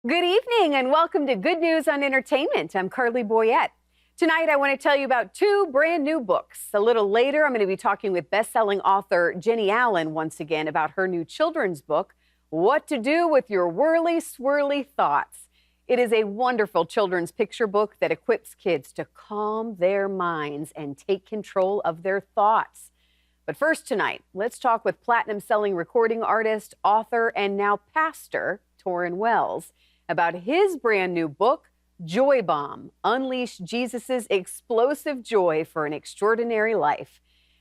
Good evening and welcome to Good News on Entertainment. I'm Carly Boyette. Tonight, I want to tell you about two brand new books. A little later, I'm going to be talking with best-selling author Jenny Allen once again about her new children's book, What to Do with Your Whirly, Swirly Thoughts. It is a wonderful children's picture book that equips kids to calm their minds and take control of their thoughts. But first tonight, let's talk with platinum-selling recording artist, author, and now pastor, Torrin Wells, about his brand new book, Joy Bomb, Unleash Jesus's Explosive Joy for an Extraordinary Life.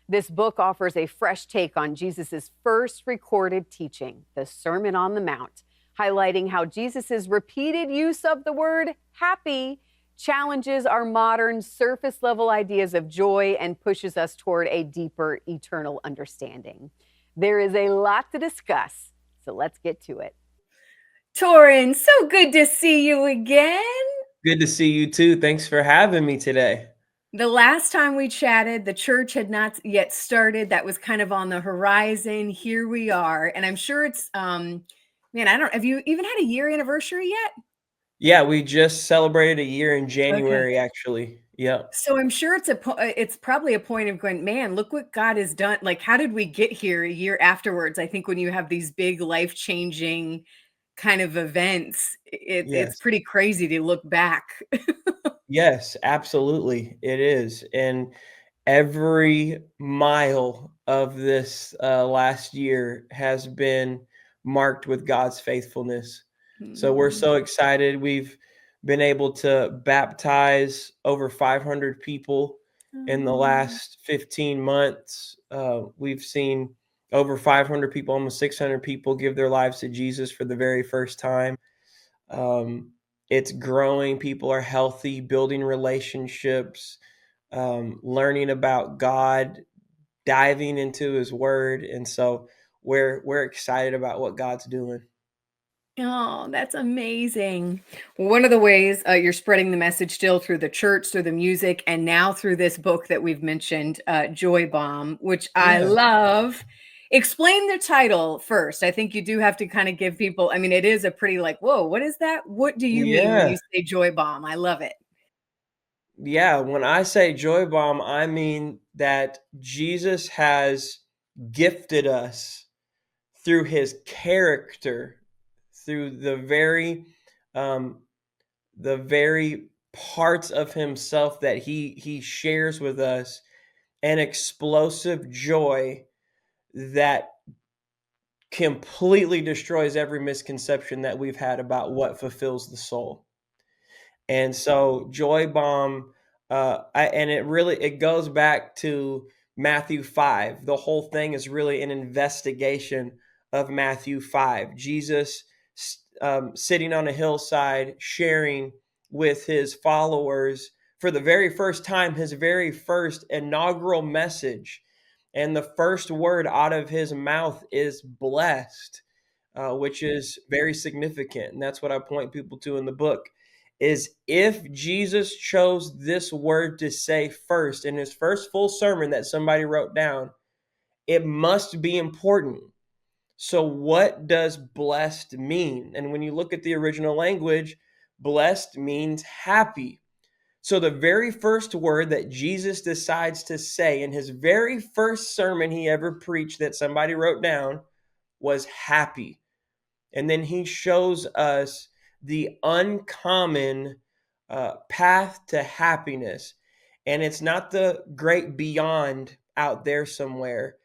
This book offers a fresh take on Jesus's first recorded teaching, the Sermon on the Mount, highlighting how Jesus's repeated use of the word happy challenges our modern surface-level ideas of joy and pushes us toward a deeper eternal understanding. There is a lot to discuss, so let's get to it. Torrin, so good to see you again. Good to see you too. Thanks for having me today. The last time we chatted, the church had not yet started. That was kind of on the horizon. Here we are. And I'm sure it's, man, have you even had a year anniversary yet? Yeah, we just celebrated a year in January, actually. Yeah. So I'm sure it's probably a point of going, man, look what God has done. Like, how did we get here a year afterwards? I think when you have these big life-changing kind of events, it's Yes. pretty crazy to look back. Yes, absolutely. It is. And every mile of this last year has been marked with God's faithfulness. So we're so excited. We've been able to baptize over 500 people in the last 15 months. We've seen over 500 people, almost 600 people give their lives to Jesus for the very first time. It's growing. People are healthy, building relationships, learning about God, diving into His Word, and so we're excited about what God's doing. Oh, that's amazing. One of the ways you're spreading the message still through the church, through the music, and now through this book that we've mentioned, Joy Bomb, which I Yeah. love. Explain the title first. I think you do have to kind of give people, I mean, it is a pretty like, whoa, what is that? What do you mean when Yeah. you say Joy Bomb? I love it. Yeah. When I say joy bomb, I mean that Jesus has gifted us through His character, through um, the very parts of Himself that He shares with us, an explosive joy that completely destroys every misconception that we've had about what fulfills the soul. And so Joy Bomb, and it goes back to Matthew 5. The whole thing is really an investigation of Matthew 5. Jesus sitting on a hillside sharing with his followers for the very first time his very first inaugural message. And the first word out of his mouth is blessed, which is very significant. And that's what I point people to in the book is if Jesus chose this word to say first in his first full sermon that somebody wrote down, it must be important. So what does blessed mean? And when you look at the original language, blessed means happy. So the very first word that Jesus decides to say in his very first sermon he ever preached that somebody wrote down was happy. And then he shows us the uncommon path to happiness. And it's not the great beyond out there somewhere.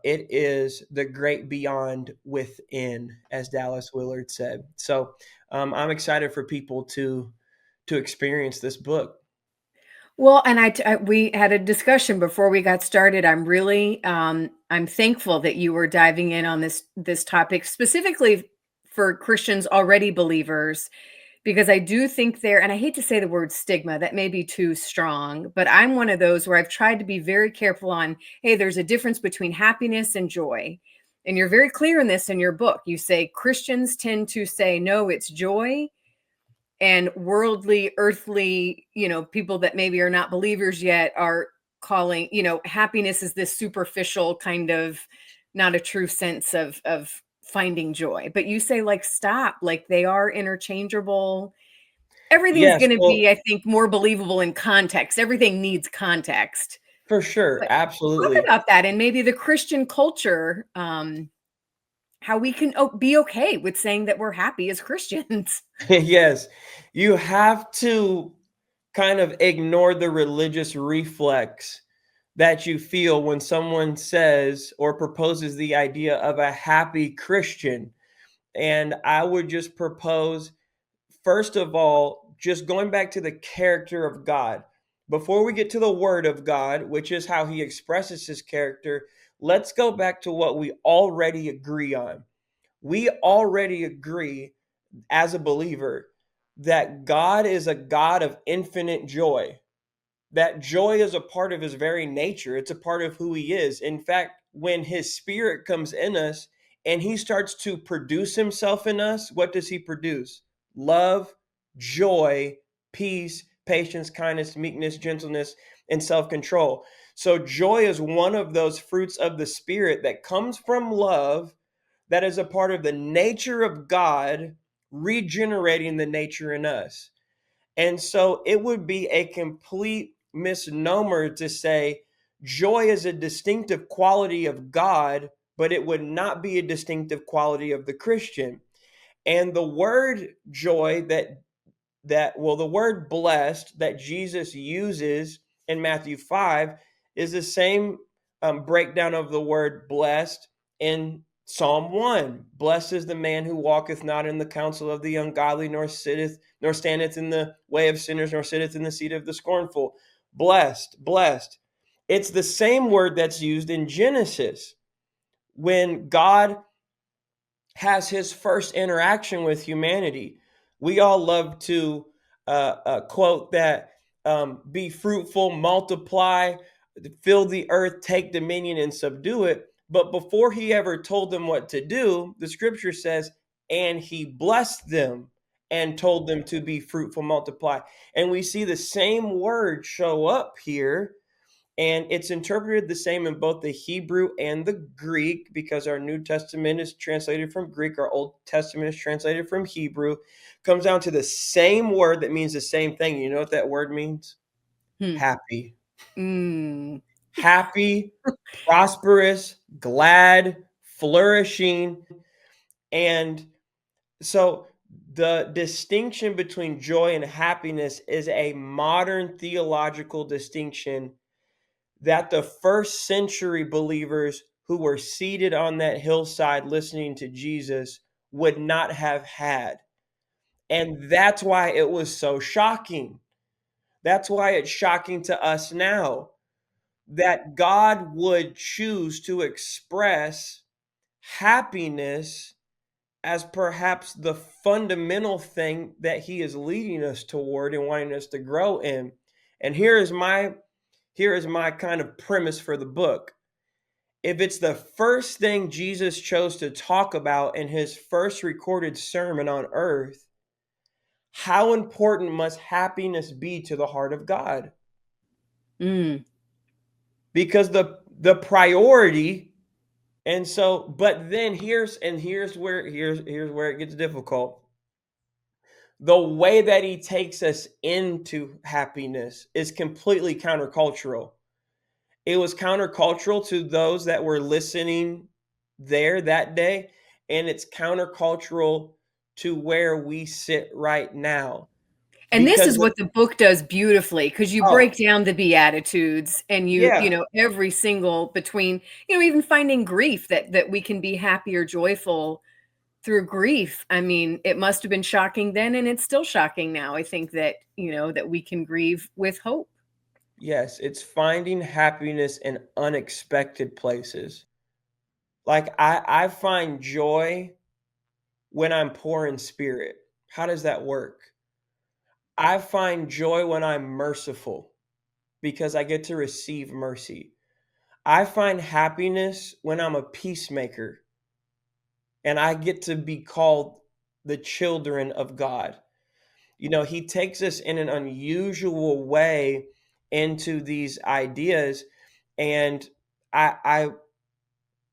It is the great beyond within, as Dallas Willard said. So I'm excited for people to experience this book. Well, and we had a discussion before we got started. I'm really I'm thankful that you were diving in on this topic specifically for Christians already believers, because I do think there, and I hate to say the word stigma, that may be too strong, but I'm one of those where I've tried to be very careful on, hey, there's a difference between happiness and joy. And you're very clear in this in your book. You say Christians tend to say, no, it's joy, and worldly, earthly, people that maybe are not believers yet are calling, happiness is this superficial kind of, not a true sense of finding joy. But you say, like, stop, like they are interchangeable. Everything's Yes, going to well, be, I think, more believable in context. Everything needs context. for sure, But talk absolutely. about that and maybe the Christian culture, how we can be okay with saying that we're happy as Christians. Yes, you have to kind of ignore the religious reflex that you feel when someone says or proposes the idea of a happy Christian. And I would just propose, first of all, just going back to the character of God. Before we get to the word of God, which is how he expresses his character, let's go back to what we already agree on. We already agree as a believer that God is a God of infinite joy. That joy is a part of his very nature. It's a part of who he is. In fact, when his spirit comes in us and he starts to produce himself in us, what does he produce? Love, joy, peace, patience, kindness, meekness, gentleness, and self-control. So joy is one of those fruits of the spirit that comes from love, that is a part of the nature of God, regenerating the nature in us. And so it would be a complete misnomer to say joy is a distinctive quality of God, but it would not be a distinctive quality of the Christian. And the word joy the word blessed that Jesus uses in Matthew 5 is the same breakdown of the word blessed in Psalm 1. Blessed is the man who walketh not in the counsel of the ungodly, nor standeth in the way of sinners, nor sitteth in the seat of the scornful. Blessed, blessed. It's the same word that's used in Genesis when God has his first interaction with humanity. We all love to quote that, be fruitful, multiply, fill the earth, take dominion, and subdue it. But before he ever told them what to do, the scripture says, and he blessed them and told them to be fruitful, multiply. And we see the same word show up here, and it's interpreted the same in both the Hebrew and the Greek, because our New Testament is translated from Greek, our Old Testament is translated from Hebrew. Comes down to the same word that means the same thing. You know what that word means? Hmm. Happy. Mm. Happy, prosperous, glad, flourishing. And so the distinction between joy and happiness is a modern theological distinction that the first century believers who were seated on that hillside listening to Jesus would not have had. And that's why it was so shocking. That's why it's shocking to us now that God would choose to express happiness as perhaps the fundamental thing that he is leading us toward and wanting us to grow in. And here is my kind of premise for the book. If it's the first thing Jesus chose to talk about in his first recorded sermon on earth, how important must happiness be to the heart of God? Mm. Because the priority, and so, but then here's where it gets difficult. The way that he takes us into happiness is completely countercultural. It was countercultural to those that were listening there that day, and it's countercultural to where we sit right now. And this Because is what the book does beautifully, because you oh, break down the Beatitudes and you yeah, know, every single between, even finding grief that we can be happy or joyful through grief. I mean, it must have been shocking then, and it's still shocking now. I think that, that we can grieve with hope. yes, it's finding happiness in unexpected places. Like I find joy when I'm poor in spirit. How does that work? I find joy when I'm merciful because I get to receive mercy. I find happiness when I'm a peacemaker and I get to be called the children of God. He takes us in an unusual way into these ideas, and I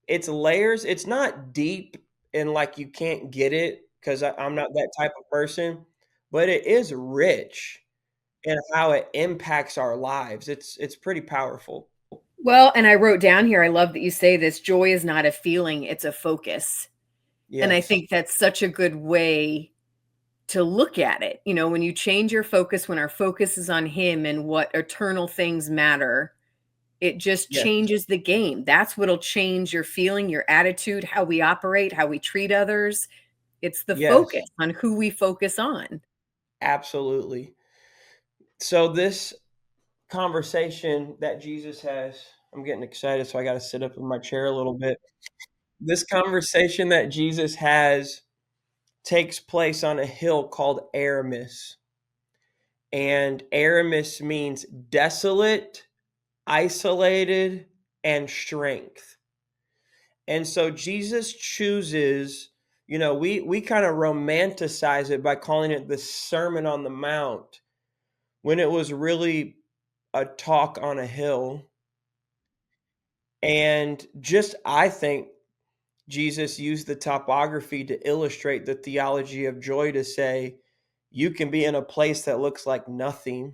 it's layers. It's not deep and like you can't get it because I'm not that type of person, but it is rich in how it impacts our lives. It's pretty powerful. Well, and I wrote down here, I love that you say this, joy is not a feeling, it's a focus. And I Yes. think that's such a good way to look at it. You know, when you change your focus, when our focus is on him and what eternal things matter, it just Yes. changes the game. That's what'll change your feeling, your attitude, how we operate, how we treat others. It's the Yes. focus on who we focus on. Absolutely. So this conversation that Jesus has, I'm getting excited, so I got to sit up in my chair a little bit. This conversation that Jesus has takes place on a hill called Aramis. And Aramis means desolate, isolated, and strength. And so Jesus chooses, we kind of romanticize it by calling it the Sermon on the Mount when it was really a talk on a hill. And just, I think Jesus used the topography to illustrate the theology of joy to say, you can be in a place that looks like nothing.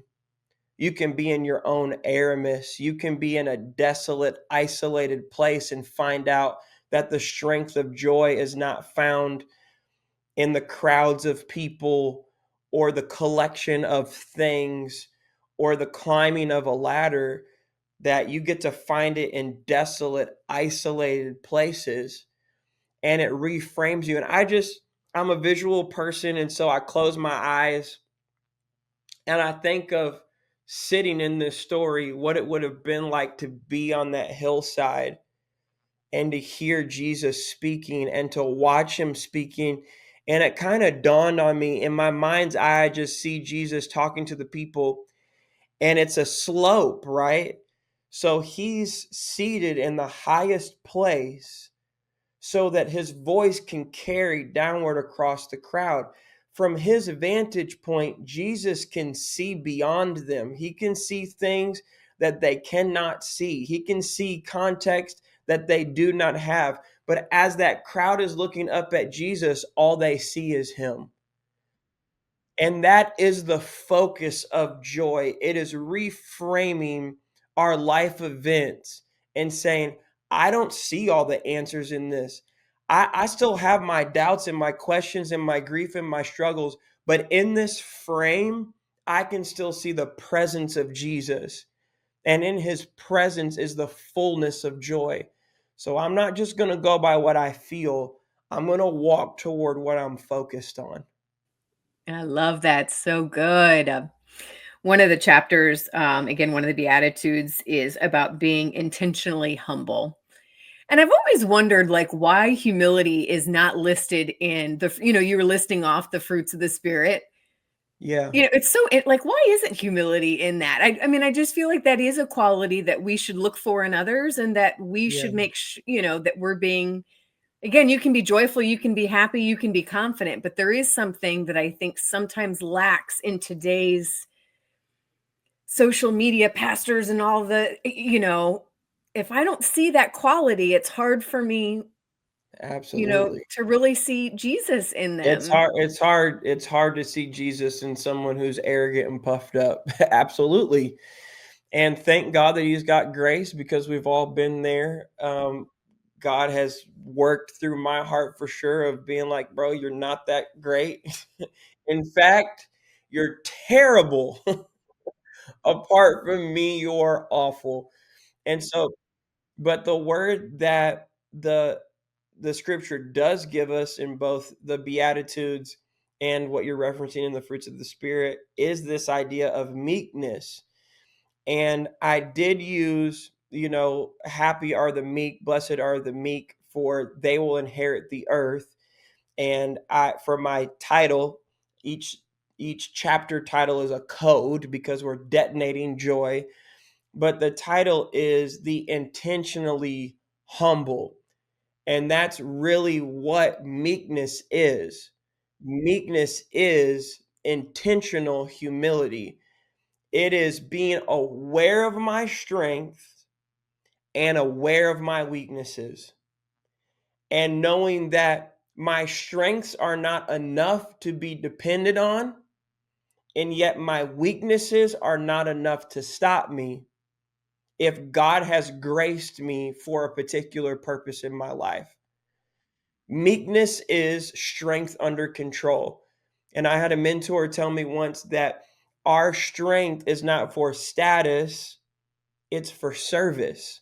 You can be in your own Aramis. You can be in a desolate, isolated place and find out that the strength of joy is not found in the crowds of people or the collection of things or the climbing of a ladder, that you get to find it in desolate, isolated places, and it reframes you. And I'm a visual person, and so I close my eyes and I think of sitting in this story, what it would have been like to be on that hillside and to hear Jesus speaking and to watch him speaking. And it kind of dawned on me in my mind's eye, I just see Jesus talking to the people, and it's a slope, right? So he's seated in the highest place so that his voice can carry downward across the crowd. From his vantage point, Jesus can see beyond them. He can see things that they cannot see. He can see context that they do not have. But as that crowd is looking up at Jesus, all they see is him. And that is the focus of joy. It is reframing our life events and saying, I don't see all the answers in this. I still have my doubts and my questions and my grief and my struggles. But in this frame, I can still see the presence of Jesus. And in his presence is the fullness of joy. So I'm not just going to go by what I feel, I'm going to walk toward what I'm focused on. I love that. So good. One of the chapters, again, one of the Beatitudes is about being intentionally humble. And I've always wondered, like, why humility is not listed in you were listing off the fruits of the Spirit. Yeah. It's like, why isn't humility in that? I mean, I just feel like that is a quality that we should look for in others, and that we Yeah. should make that we're being, again, you can be joyful, you can be happy, you can be confident, but there is something that I think sometimes lacks in today's social media pastors and all the, if I don't see that quality, it's hard for me, Absolutely. to really see Jesus in It's them. hard it's hard to see Jesus in someone who's arrogant and puffed up. Absolutely. And thank God that he's got grace, because we've all been there. God has worked through my heart for sure of being like, bro, you're not that great. In fact, you're terrible. Apart from me, you're awful. And so, but the word that the scripture does give us in both the Beatitudes and what you're referencing in the fruits of the Spirit is this idea of meekness. And I did use, happy are the meek, blessed are the meek, for they will inherit the earth. And for my title, each chapter title is a code because we're detonating joy. But the title is the intentionally humble. And that's really what meekness is. Meekness is intentional humility. It is being aware of my strength and aware of my weaknesses, and knowing that my strengths are not enough to be depended on, and yet my weaknesses are not enough to stop me if God has graced me for a particular purpose in my life. Meekness is strength under control. And I had a mentor tell me once that our strength is not for status, it's for service.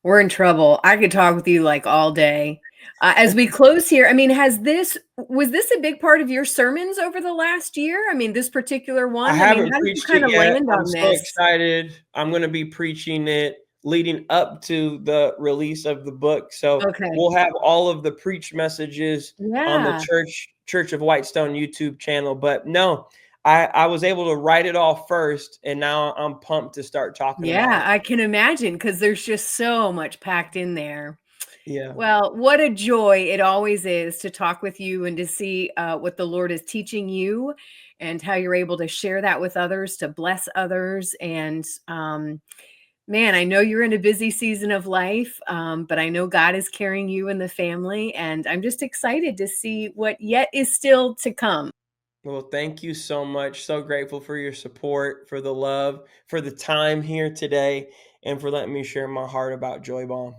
We're in trouble. I could talk with you like all day. As we close here, I mean, was this a big part of your sermons over the last year? I mean, this particular I one? I mean, haven't how did you preached kind it of yet. land I'm on so this? excited. I'm going to be preaching it leading up to the release of the book. So Okay. we'll have all of the preach messages on the Yeah. Church of Whitestone YouTube channel. But no, I was able to write it all first, and now I'm pumped to start talking about Yeah, it. I can imagine because there's just so much packed in there. Yeah. Well, what a joy it always is to talk with you and to see what the Lord is teaching you and how you're able to share that with others, to bless others. And man, I know you're in a busy season of life, but I know God is carrying you and the family. And I'm just excited to see what yet is still to come. Well, thank you so much. So grateful for your support, for the love, for the time here today, and for letting me share my heart about Joy Bomb.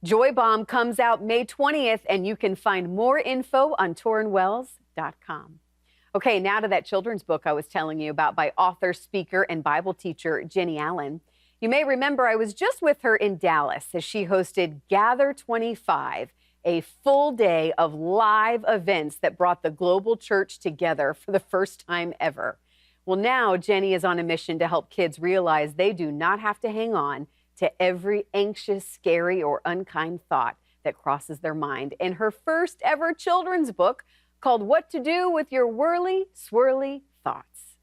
Joy Bomb comes out May 20th, and you can find more info on torrenwells.com. Okay, now to that children's book I was telling you about by author, speaker, and Bible teacher Jenny Allen. You may remember I was just with her in Dallas as she hosted Gather 25, a full day of live events that brought the global church together for the first time ever. Well, now Jenny is on a mission to help kids realize they do not have to hang on to every anxious, scary, or unkind thought that crosses their mind in her first ever children's book called What to Do with Your Whirly, Swirly Thoughts.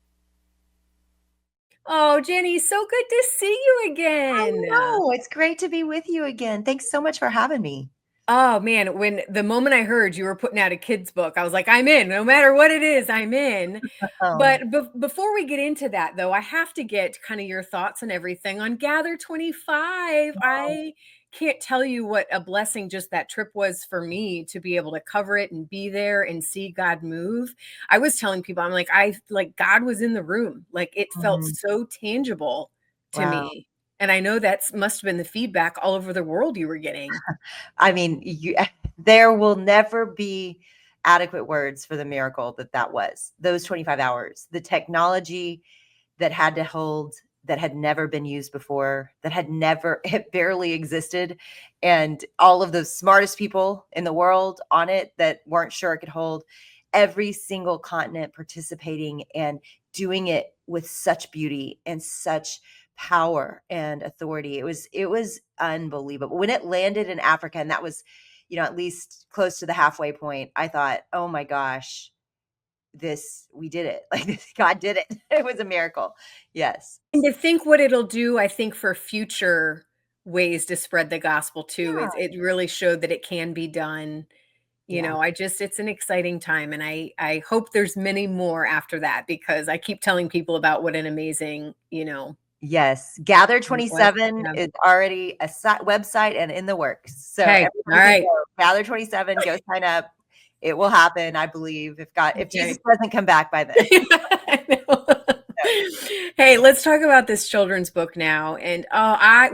Oh, Jenny, so good to see you I again. know. It's great to be with you again. Thanks so much for having me. Oh man, when the moment I heard you were putting out a kid's book, I was like, I'm in. No matter what it is, I'm in. Oh, But before we get into that, though, I have to get kind of your thoughts and everything on Gather 25. I can't tell you what a blessing just that trip was for me to be able to cover it and be there and see God move. I was telling people, I'm like, I like God was in the room. Like it felt mhm. so tangible to Wow. me. And I know that's must have been the feedback all over the world you were getting. I mean, there will never be adequate words for the miracle that was. Those 25 hours, the technology that had to hold, that had never been used before, it barely existed. And all of the smartest people in the world on it that weren't sure it could hold, every single continent participating and doing it with such beauty and such power and authority. It was unbelievable. When it landed in Africa, and that was, at least close to the halfway point, I thought, oh my gosh, we did it. Like God did it. It was a miracle. Yes. And to think what it'll do, I think for future ways to spread the gospel too, it really showed that it can be done. Yeah. It's an exciting time. And I hope there's many more after that because I keep telling people about what an amazing, Yes. Gather it was. 27 Yeah. is already a website and in the works. So Okay. All everybody can right. go. Gather 27, go sign up. It will happen, I believe, if Jesus Okay. doesn't come back by then. I know. Hey, let's talk about this children's book now. And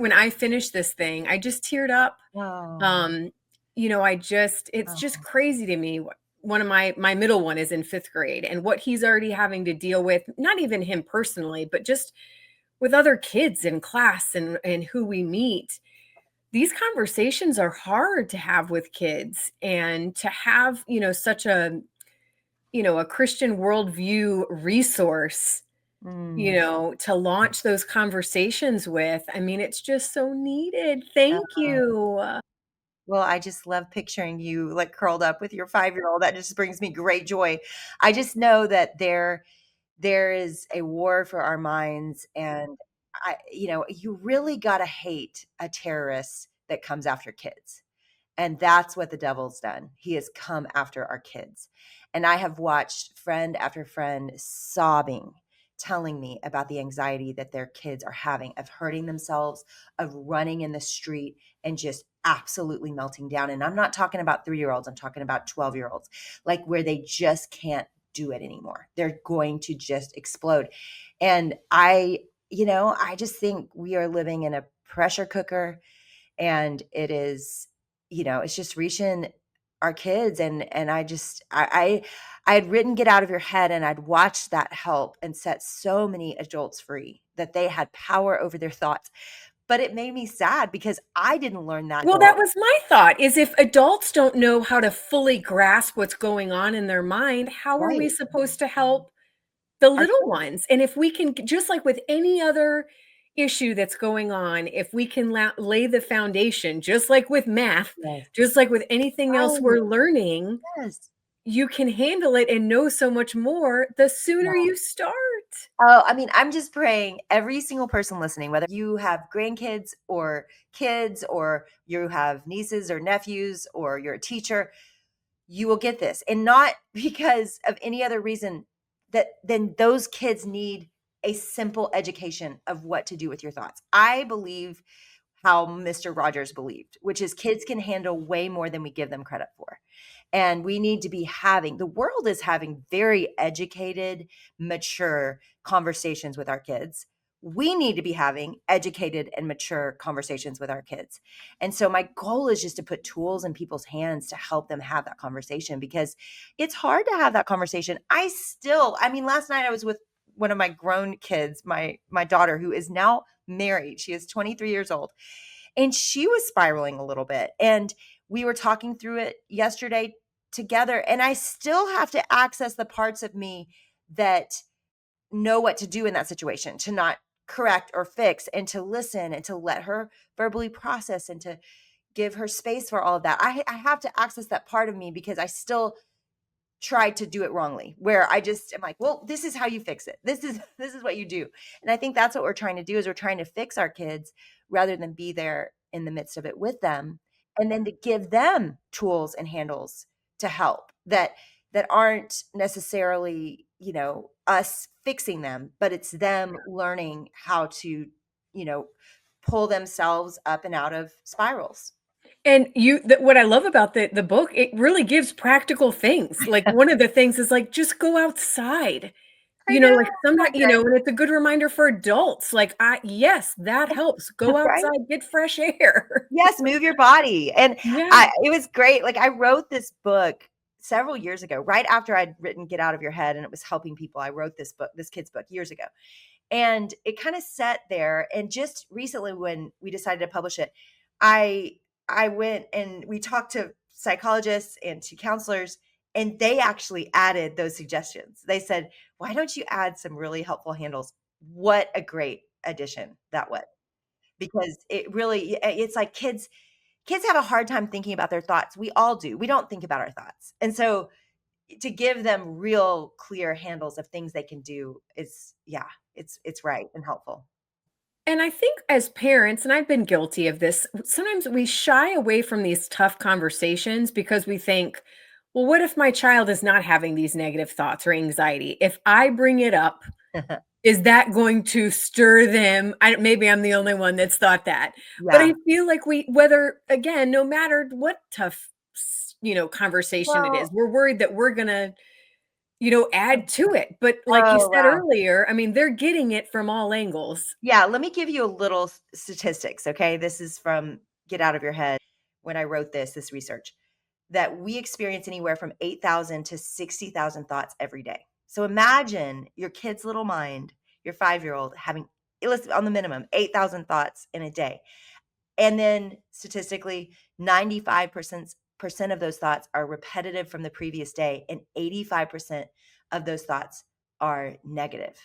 when I finished this thing, I just teared up. Oh, It's just crazy to me. One of my middle one is in 5th grade, and what he's already having to deal with, not even him personally, but just with other kids in class and who we meet. These conversations are hard to have with kids, and to have, such a Christian worldview resource, mm. to launch those conversations with. I mean, it's just so needed. Thank you. Well, I just love picturing you like curled up with your 5-year-old. That just brings me great joy. I just know that there is a war for our minds, and you really got to hate a terrorist that comes after kids. And that's what the devil's done. He has come after our kids. And I have watched friend after friend sobbing, telling me about the anxiety that their kids are having of hurting themselves, of running in the street and just absolutely melting down. And I'm not talking about 3-year-olds, I'm talking about 12-year-olds, like where they just can't do it anymore. They're going to just explode. And I just think we are living in a pressure cooker, and it is, it's just reaching our kids. And I had written Get Out of Your Head, and I'd watched that help and set so many adults free, that they had power over their thoughts. But it made me sad because I didn't learn that. Well, that was my thought, is if adults don't know how to fully grasp what's going on in their mind, how are we Right. supposed to help the Our little kids. ones? And if we can, just like with any other issue that's going on, if we can lay the foundation, just like with math, Yes. just like with anything else Right. we're learning, Yes. you can handle it and know so much more the sooner Yeah. you start. Oh, I mean, I'm just praying every single person listening, whether you have grandkids or kids, or you have nieces or nephews, or you're a teacher, you will get this. And not because of any other reason, that then those kids need a simple education of what to do with your thoughts. I believe how Mr. Rogers believed, which is kids can handle way more than we give them credit for. And we need to be the world is having very educated, mature conversations with our kids. We need to be having educated and mature conversations with our kids. And so my goal is just to put tools in people's hands to help them have that conversation, because it's hard to have that conversation. Last night I was with one of my grown kids, my daughter, who is now married. She is 23 years old, and she was spiraling a little bit. And we were talking through it yesterday together. And I still have to access the parts of me that know what to do in that situation, to not correct or fix, and to listen, and to let her verbally process, and to give her space for all of that. I have to access that part of me, because I still tried to do it wrongly, where I just am like, well, this is how you fix it. This is what you do. And I think that's what we're trying to do, is we're trying to fix our kids rather than be there in the midst of it with them, and then to give them tools and handles to help that aren't necessarily, us fixing them, but it's them learning how to, pull themselves up and out of spirals. And what I love about the book, it really gives practical things. Like one of the things is like, just go outside. I know. Like sometimes, Okay. and it's a good reminder for adults. Like, yes, that helps. Go Right. outside, get fresh air. Yes, move your body. And Yeah. it was great. Like, I wrote this book several years ago, right after I'd written Get Out of Your Head, and it was helping people. I wrote this book, this kid's book, years ago. And it kind of sat there. And just recently, when we decided to publish it, I went and we talked to psychologists and to counselors, and they actually added those suggestions. They said, why don't you add some really helpful handles? What a great addition that was. Because it's like kids have a hard time thinking about their thoughts. We all do. We don't think about our thoughts. And so to give them real clear handles of things they can do is, it's right and helpful. And I think as parents, and I've been guilty of this, sometimes we shy away from these tough conversations because we think, well, what if my child is not having these negative thoughts or anxiety? If I bring it up, is that going to stir them? Maybe I'm the only one that's thought that. But Yeah. I feel like whether, again, no matter what tough, conversation it is, Well, we're worried that we're going to, add to it. But like you oh, said wow. earlier, I mean, they're getting it from all angles. Yeah, let me give you a little statistics, okay? This is from Get Out of Your Head. When I wrote this research, that we experience anywhere from 8,000 to 60,000 thoughts every day. So imagine your kid's little mind, your 5-year-old, having, let's on the minimum, 8,000 thoughts in a day. And then statistically, 95% of those thoughts are repetitive from the previous day, and 85% of those thoughts are negative.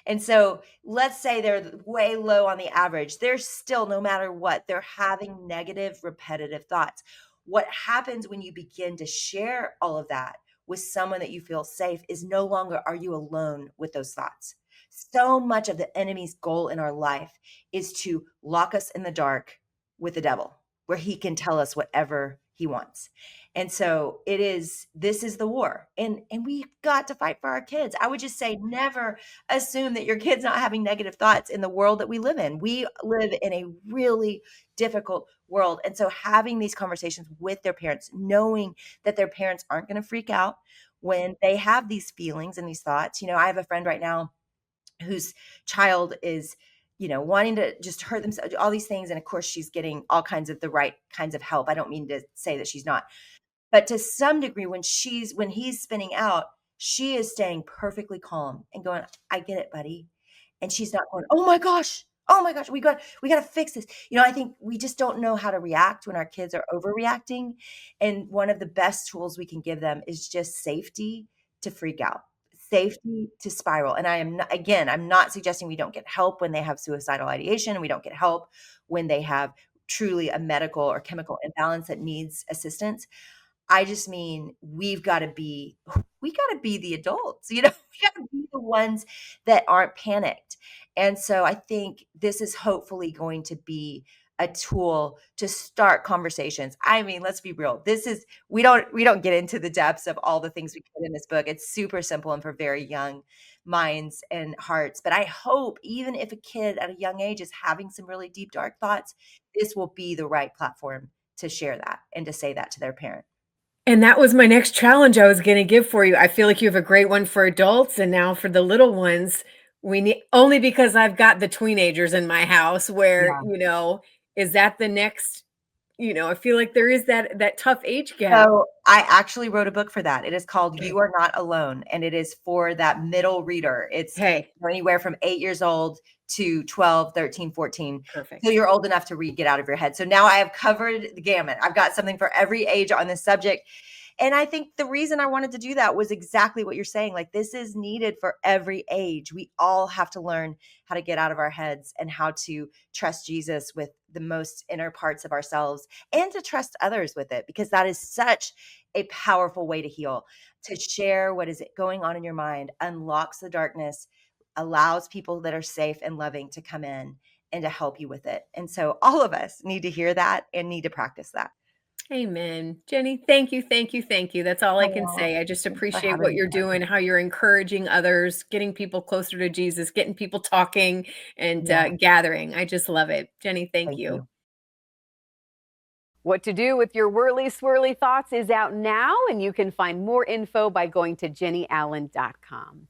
And so let's say they're way low on the average. They're still, no matter what, they're having negative, repetitive thoughts. What happens when you begin to share all of that with someone that you feel safe is no longer are you alone with those thoughts. So much of the enemy's goal in our life is to lock us in the dark with the devil, where he can tell us whatever he wants. And so this is the war. And we've got to fight for our kids. I would just say never assume that your kid's not having negative thoughts in the world that we live in. We live in a really difficult world. And so having these conversations with their parents, knowing that their parents aren't going to freak out when they have these feelings and these thoughts. I have a friend right now whose child is, wanting to just hurt themselves, all these things. And of course, she's getting all kinds of the right kinds of help. I don't mean to say that she's not, but to some degree, when he's spinning out, she is staying perfectly calm and going, I get it, buddy. And she's not going, oh my gosh, we got to fix this. I think we just don't know how to react when our kids are overreacting. And one of the best tools we can give them is just safety to freak out, safety to spiral. And I'm not suggesting we don't get help when they have suicidal ideation, and we don't get help when they have truly a medical or chemical imbalance that needs assistance. I just mean we got to be the adults, we got to be the ones that aren't panicked. And so I think this is hopefully going to be a tool to start conversations. I mean, let's be real. We don't get into the depths of all the things we put in this book. It's super simple and for very young minds and hearts. But I hope even if a kid at a young age is having some really deep, dark thoughts, this will be the right platform to share that and to say that to their parent. And that was my next challenge I was going to give for you. I feel like you have a great one for adults, and now for the little ones, we need, only because I've got the teenagers in my house where, is that the next, I feel like there is that tough age gap. So I actually wrote a book for that. It is called You Are Not Alone. And it is for that middle reader. It's anywhere from 8 years old to 12, 13, 14. Perfect. So you're old enough to read, get out of your head. So now I have covered the gamut. I've got something for every age on this subject. And I think the reason I wanted to do that was exactly what you're saying. Like, this is needed for every age. We all have to learn how to get out of our heads and how to trust Jesus with the most inner parts of ourselves, and to trust others with it, because that is such a powerful way to heal. To share what is going on in your mind unlocks the darkness, allows people that are safe and loving to come in and to help you with it. And so all of us need to hear that and need to practice that. Amen. Jenny, thank you. That's all I can say. I just appreciate what you're doing, how you're encouraging others, getting people closer to Jesus, getting people talking and gathering. I just love it. Jenny, thank you. What to do with your whirly swirly thoughts is out now, and you can find more info by going to jennyallen.com.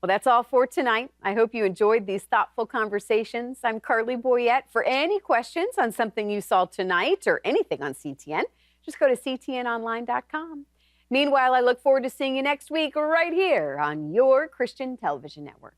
Well, that's all for tonight. I hope you enjoyed these thoughtful conversations. I'm Carly Boyette. For any questions on something you saw tonight or anything on CTN, just go to ctnonline.com. Meanwhile, I look forward to seeing you next week right here on your Christian Television Network.